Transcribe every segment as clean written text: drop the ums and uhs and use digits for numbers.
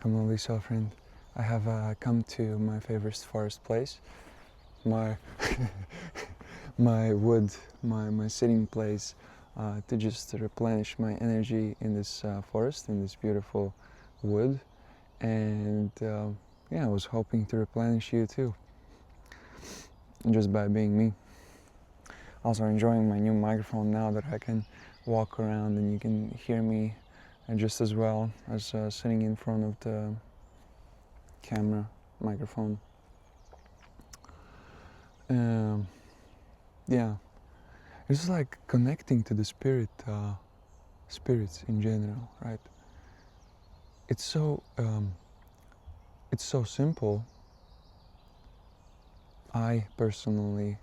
Welcome, lovely soul friend. I have come to my favorite forest place, my my wood, my sitting place, to just replenish my energy in this forest, in this beautiful wood. And yeah, I was hoping to replenish you too, just by being me. Also enjoying my new microphone now that I can walk around and you can hear me just as well as sitting in front of the camera microphone. Yeah, it's like connecting to the spirits in general, right? It's so simple. I personally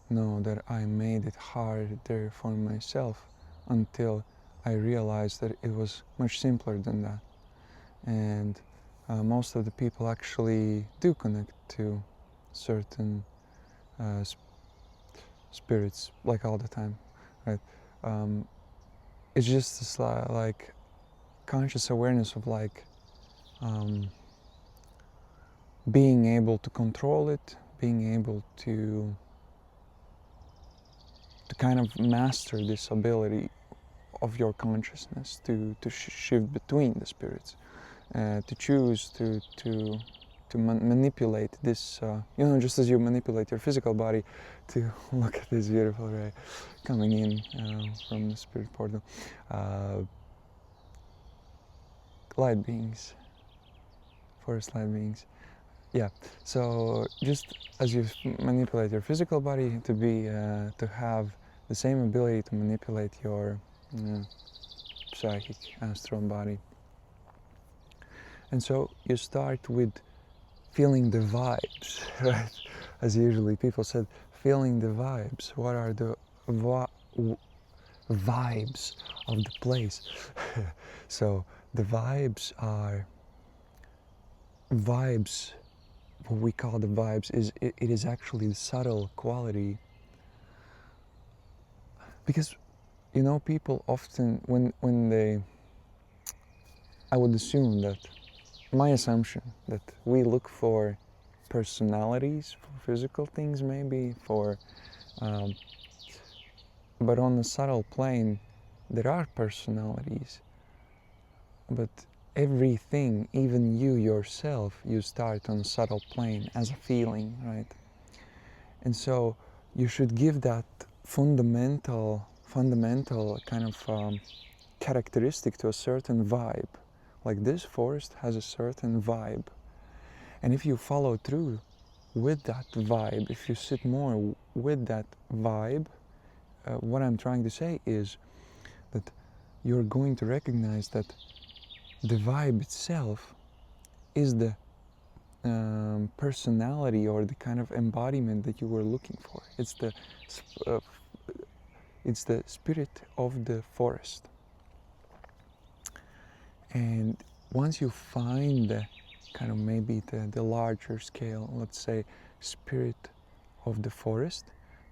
know that I made it harder for myself until I realized that it was much simpler than that. And most of the people actually do connect to certain spirits, like all the time, right? It's just this like conscious awareness of like being able to control it, being able to kind of master this ability of your consciousness to shift between the spirits, to choose to manipulate this, just as you manipulate your physical body, to look at this beautiful ray coming in from the spirit portal. Light beings, forest light beings. Yeah, so just as you manipulate your physical body to be, to have the same ability to manipulate your psychic astral body. And so you start with feeling the vibes, right? As usually people said, feeling the vibes. What are the vibes of the place? So the vibes are vibes. What we call the vibes is it is actually the subtle quality, because people often when they, I would assume that, my assumption that we look for personalities, for physical things maybe, but on the subtle plane there are personalities, but everything, even you yourself, you start on a subtle plane as a feeling, right? And so you should give that fundamental kind of characteristic to a certain vibe. Like this forest has a certain vibe, and if you follow through with that vibe, if you sit more with that vibe, what I'm trying to say is that you're going to recognize that the vibe itself is the personality or the kind of embodiment that you were looking for. It's the spirit of the forest. And once you find the kind of maybe the larger scale, let's say, spirit of the forest,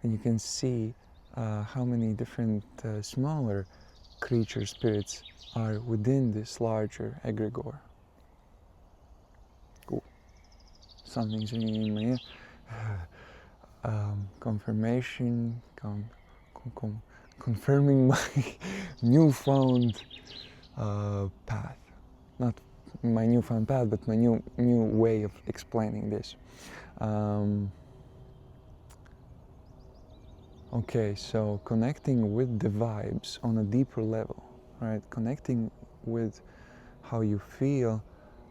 then you can see how many different smaller creature spirits are within this larger egregore. Cool. Something's ringing in my ear. Confirmation, confirming my newfound path. Not my newfound path, but my new way of explaining this. Okay, so connecting with the vibes on a deeper level, right? Connecting with how you feel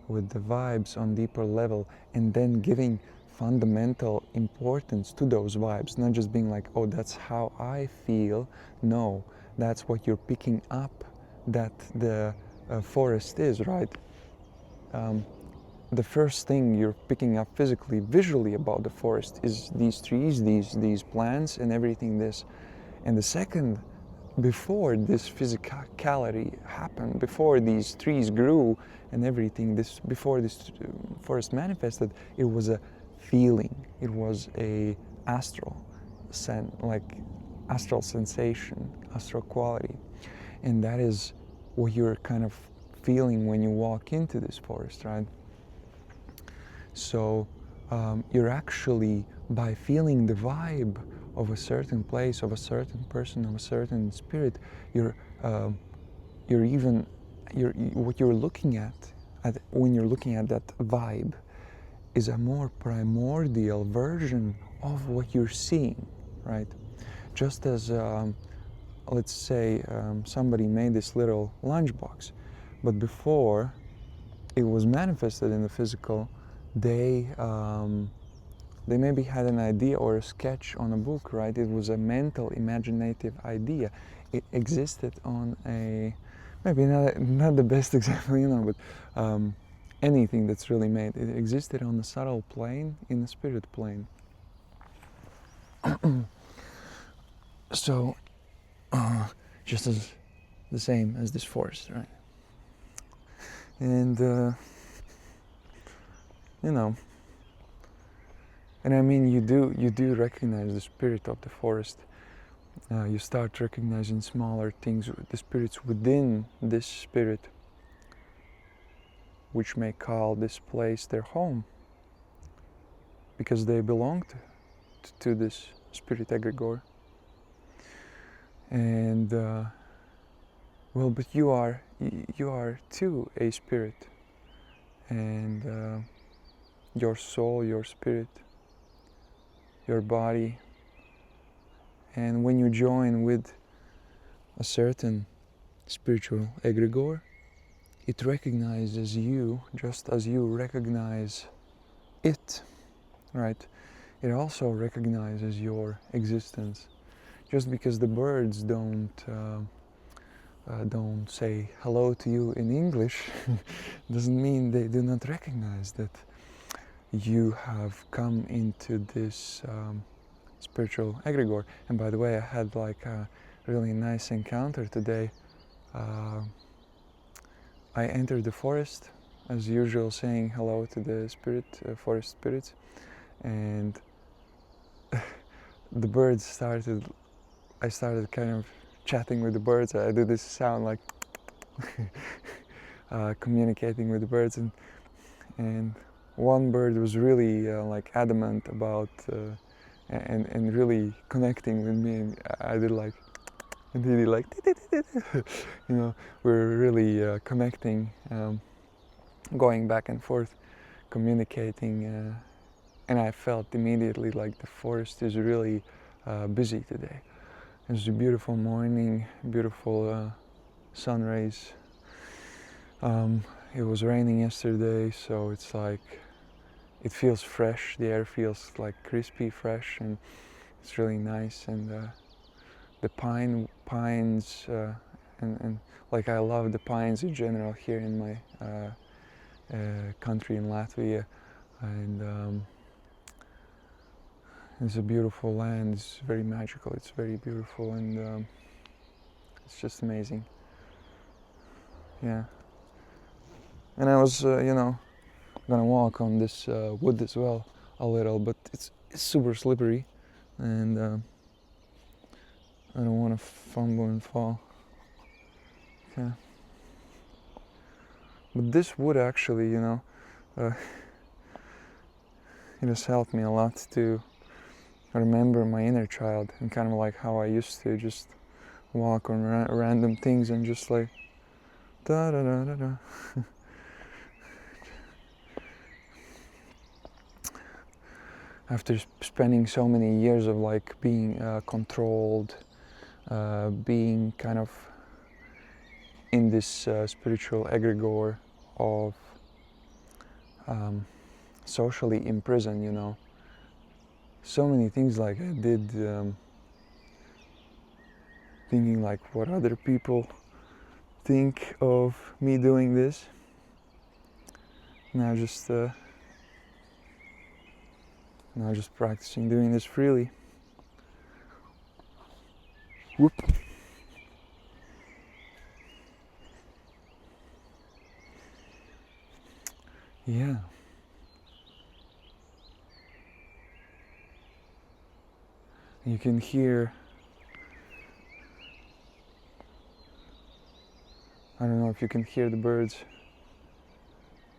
with the vibes on deeper level, and then giving fundamental importance to those vibes, not just being like, oh, that's how I feel. No, that's what you're picking up that the forest is, right? The first thing you're picking up physically, visually about the forest is these trees, these plants, and everything this. And the second, before this physicality happened, before these trees grew and everything, before this forest manifested, it was a feeling. It was a astral astral sensation, astral quality, and that is what you're kind of feeling when you walk into this forest, right? So you're actually, by feeling the vibe of a certain place, of a certain person, of a certain spirit, what you're looking at when you're looking at that vibe is a more primordial version of what you're seeing, right? Just as let's say somebody made this little lunchbox, but before it was manifested in the physical, they maybe had an idea or a sketch on a book, right? It was a mental, imaginative idea. It existed on a, maybe not the best example, but anything that's really made, it existed on the subtle plane, in the spirit plane. So, just as the same as this forest, right? And and I mean, you do recognize the spirit of the forest. You start recognizing smaller things, the spirits within this spirit, which may call this place their home, because they belong to this spirit egregore. And well, but you are too a spirit, and your soul, your spirit, your body. And when you join with a certain spiritual egregore, it recognizes you just as you recognize it, right? It also recognizes your existence. Just because the birds don't say hello to you in English doesn't mean they do not recognize that you have come into this spiritual egregore. And by the way, I had like a really nice encounter today. I entered the forest as usual, saying hello to the forest spirits, and the birds I started kind of chatting with the birds. I do this sound like communicating with the birds, and one bird was really like adamant about and really connecting with me, and I did like, and he did like we're really connecting, going back and forth, communicating, and I felt immediately like the forest is really busy today. It was a beautiful morning, beautiful sun rays. It was raining yesterday, so it's like it feels fresh. The air feels like crispy, fresh, and it's really nice. And the pines, and like I love the pines in general here in my country in Latvia, and it's a beautiful land. It's very magical. It's very beautiful, and it's just amazing. Yeah. And I was, gonna walk on this wood as well a little, but it's super slippery, and I don't want to fumble and fall. Okay. But this wood actually, it has helped me a lot to remember my inner child, and kind of like how I used to just walk on random things and just like da da da da da. After spending so many years of like being controlled, being kind of in this spiritual egregore of socially imprisoned, so many things like I did, thinking like what other people think of me doing this. Now just practicing doing this freely. Whoop. Yeah. You can hear I don't know if you can hear the birds,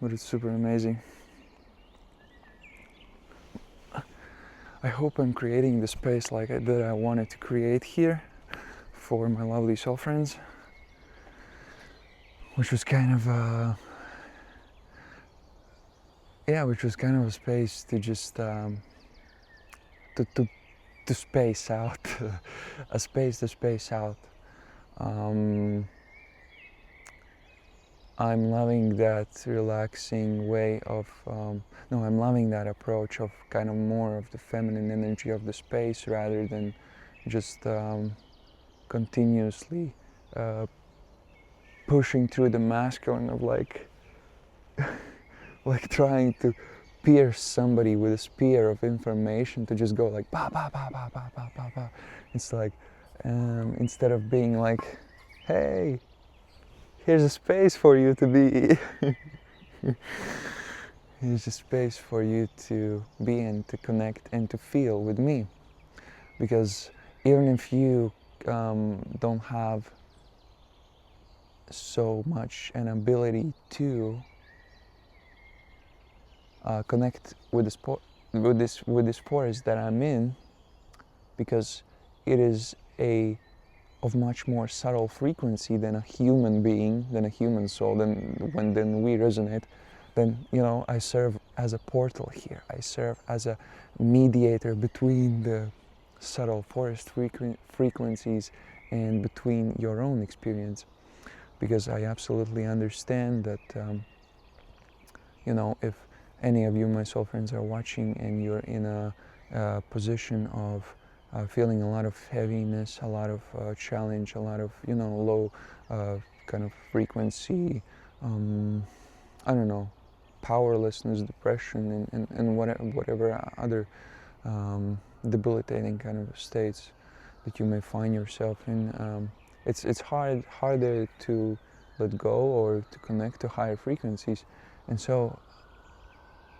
but it's super amazing. I hope I'm creating the space like that I wanted to create here for my lovely soul friends, which was kind of a space to just to space out, a space to space out. I'm loving that relaxing way of, I'm loving that approach of kind of more of the feminine energy of the space rather than just continuously pushing through the masculine of like trying to pierce somebody with a spear of information to just go like ba ba ba ba ba ba ba ba. It's like instead of being like, hey, here's a space for you to be. Here's a space for you to be and to connect and to feel with me. Because even if you don't have so much an ability to connect with this forest that I'm in, because it is of much more subtle frequency than a human being, than a human soul, then we resonate, then I serve as a portal here. I serve as a mediator between the subtle forest frequencies and between your own experience, because I absolutely understand that if any of you, my soul friends, are watching and you're in a position of feeling a lot of heaviness, a lot of challenge, a lot of low kind of frequency, I don't know, powerlessness, depression, and whatever other debilitating kind of states that you may find yourself in. It's harder to let go or to connect to higher frequencies, and so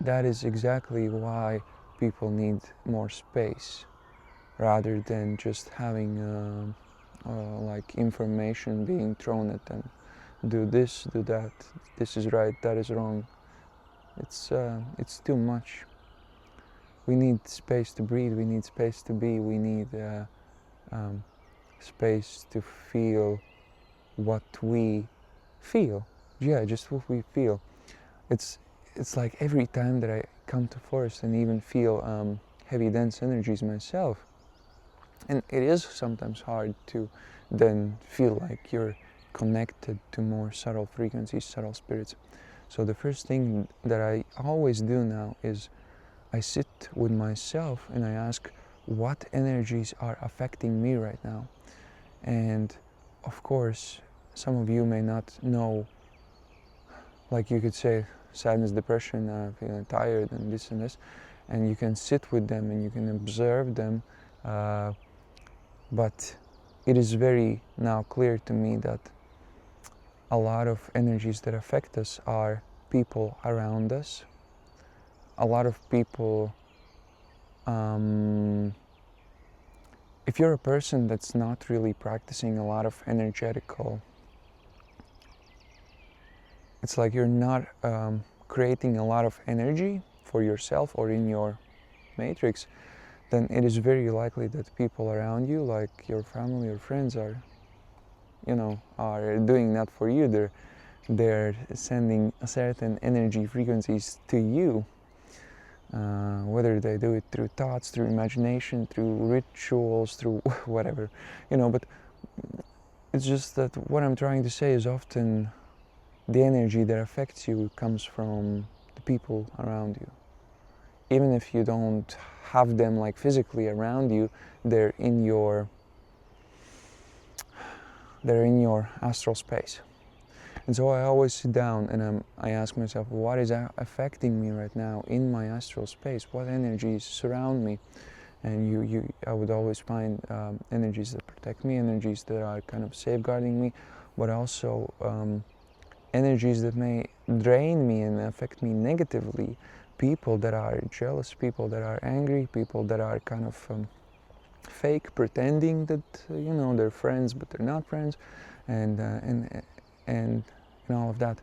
that is exactly why people need more space, rather than just having like information being thrown at them. Do this, do that. This is right, that is wrong. It's too much. We need space to breathe. We need space to be. We need space to feel what we feel. Yeah, just what we feel. It's like every time that I come to forest and even feel heavy, dense energies myself, and it is sometimes hard to then feel like you're connected to more subtle frequencies, subtle spirits. So the first thing that I always do now is I sit with myself and I ask what energies are affecting me right now. And of course, some of you may not know, like you could say, sadness, depression, feeling tired and this, and you can sit with them and you can observe them, but it is very now clear to me that a lot of energies that affect us are people around us. A lot of people, if you're a person that's not really practicing a lot of energetical, it's like you're not creating a lot of energy for yourself or in your matrix, then it is very likely that people around you, like your family or friends, are doing that for you. They're sending a certain energy frequencies to you, whether they do it through thoughts, through imagination, through rituals, through whatever, but it's just that what I'm trying to say is often the energy that affects you comes from the people around you. Even if you don't have them like physically around you, they're in your astral space. And so I always sit down and I ask myself, what is affecting me right now in my astral space? What energies surround me? And I would always find energies that protect me, energies that are kind of safeguarding me, but also energies that may drain me and affect me negatively. People that are jealous, people that are angry, people that are kind of fake, pretending that they're friends, but they're not friends, and and all of that.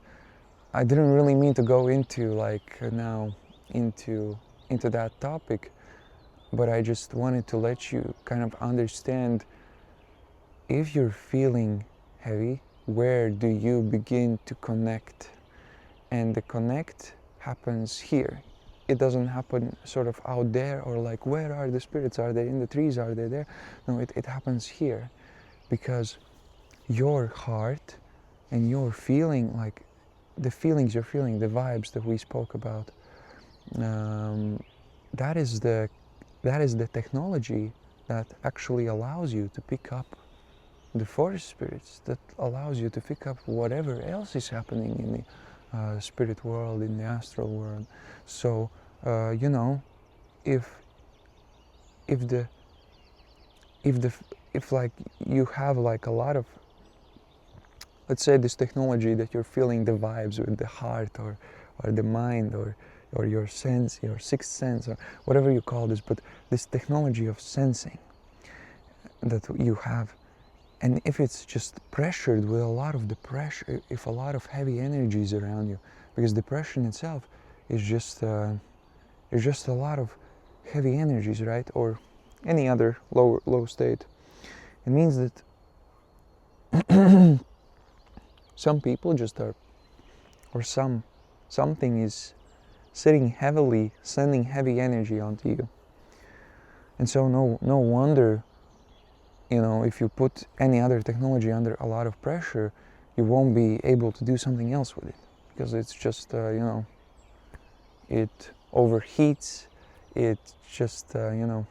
I didn't really mean to go into now into that topic, but I just wanted to let you kind of understand, if you're feeling heavy, where do you begin to connect? And the connect happens here. It doesn't happen sort of out there, or like, where are the spirits? Are they in the trees? Are they there? No, it happens here, because your heart and your feeling, like the feelings you're feeling, the vibes that we spoke about, that is the technology that actually allows you to pick up the forest spirits, that allows you to pick up whatever else is happening in the spirit world, in the astral world. So you know, if like you have like a lot of, let's say, this technology that you're feeling the vibes with the heart, or the mind, or your sense, your sixth sense, or whatever you call this, but this technology of sensing that you have, and if it's just pressured with a lot of depression, if a lot of heavy energies around you, because depression itself is just a lot of heavy energies, right? Or any other low state. It means that some people just are, or something is sitting heavily, sending heavy energy onto you. And so no wonder, you know, if you put any other technology under a lot of pressure, you won't be able to do something else with it, because it's just you know, it overheats. It just you know,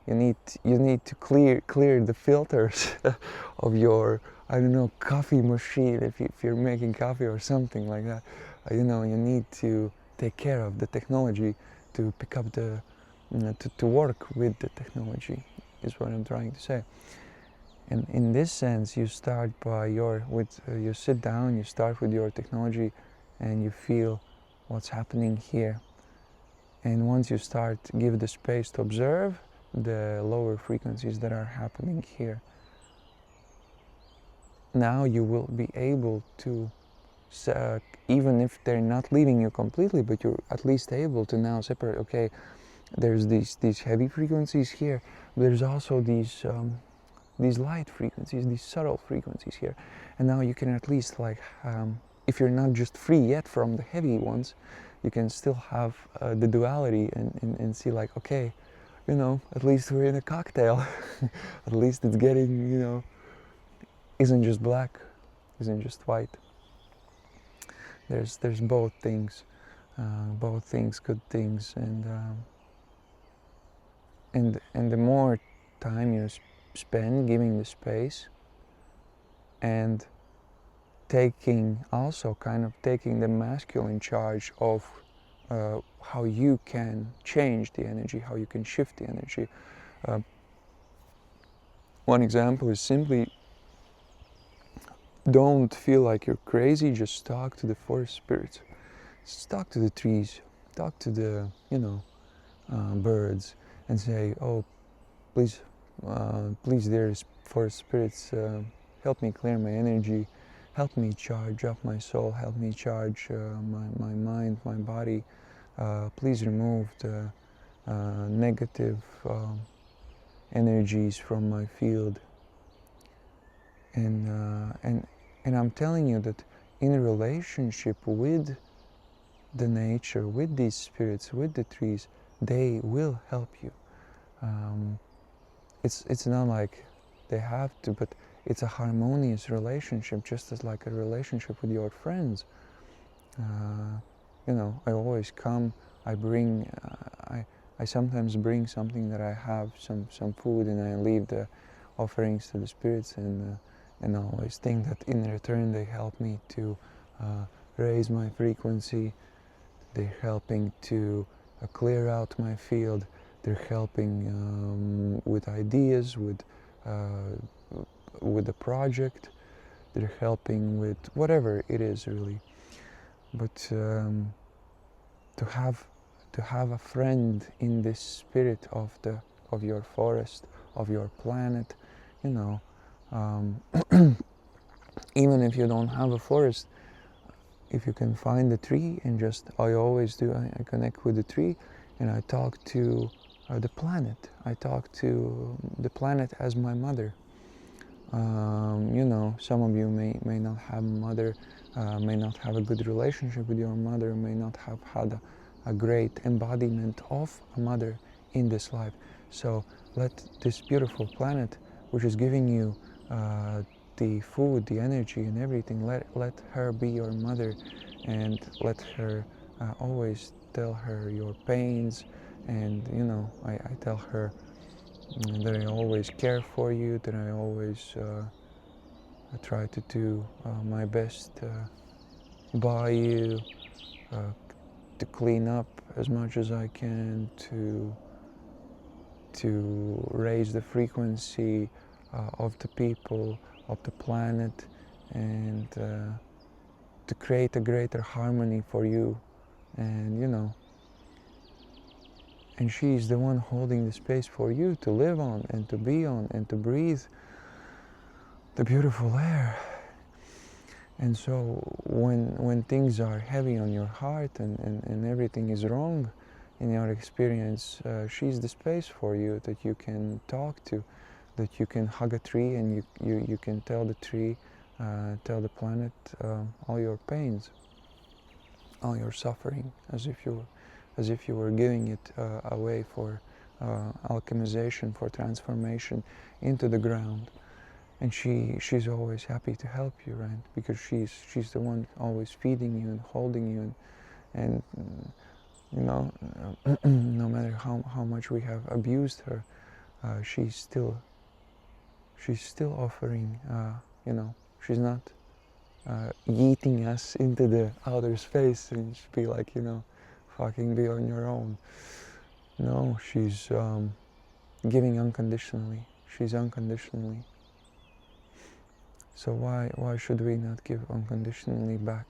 you need to clear the filters of your, I don't know, coffee machine, if you're making coffee or something like that. You know, you need to take care of the technology to pick up the to work with the technology, is what I'm trying to say. And in this sense, you start by you sit down, you start with your technology, and you feel what's happening here. And once you start, give the space to observe the lower frequencies that are happening here. Now you will be able to, even if they're not leaving you completely, but you're at least able to now separate, okay, there's these heavy frequencies here, but there's also these light frequencies, these subtle frequencies here. And now you can at least, like, if you're not just free yet from the heavy ones, you can still have the duality and see, like, okay, you know, at least we're in a cocktail. At least it's getting, you know, isn't just black, isn't just white. There's both things, good things, and the more time you spend giving the space, and taking the masculine charge of how you can change the energy, how you can shift the energy. One example is simply, don't feel like you're crazy, just talk to the forest spirits. Just talk to the trees, talk to the, you know, birds, and say, oh, please, dear forest spirits, help me clear my energy, help me charge up my soul, help me charge my mind, my body. Please remove the negative energies from my field. And I'm telling you that in a relationship with the nature, with these spirits, with the trees, they will help you. It's not like they have to, but it's a harmonious relationship, just as like a relationship with your friends. You know, I always come, I bring, I sometimes bring something that I have, some food, and I leave the offerings to the spirits, and I always think that in return they help me to raise my frequency. They're helping to clear out my field. They're helping with ideas, with the project. They're helping with whatever it is, really. But to have a friend in this spirit of your forest, of your planet, you know, Even if you don't have a forest, if you can find a tree and just, I always do, I connect with the tree and I talk to the planet. I talk to the planet as my mother. You know, some of you may not have a mother, may not have a good relationship with your mother, may not have had a great embodiment of a mother in this life. So let this beautiful planet, which is giving you the food, the energy and everything, let her be your mother, and let her always tell her your pains. And you know, I tell her that I always care for you, that I always I try to do my best by you, to clean up as much as I can, to raise the frequency of the people, of the planet, and to create a greater harmony for you. And you know, and she's the one holding the space for you to live on and to be on and to breathe the beautiful air. And so when things are heavy on your heart and everything is wrong in your experience, she's the space for you that you can talk to, that you can hug a tree and you can tell the tree, tell the planet all your pains, all your suffering, as if you were giving it away for alchemization, for transformation into the ground. And she's always happy to help you, right? Because she's the one always feeding you and holding you, and you know, no matter how much we have abused her, she's still offering. You know, she's not yeeting us into the outer space and just be like, you know, fucking be on your own. No, she's giving unconditionally. She's unconditionally. So why should we not give unconditionally back?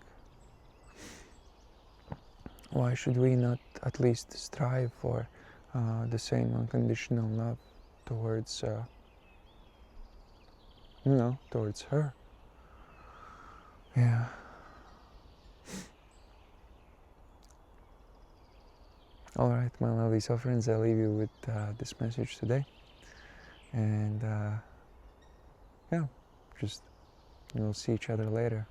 Why should we not at least strive for the same unconditional love towards, you know, towards her? Yeah. All right, my lovely sovereigns, I leave you with this message today, and yeah, just we'll see each other later.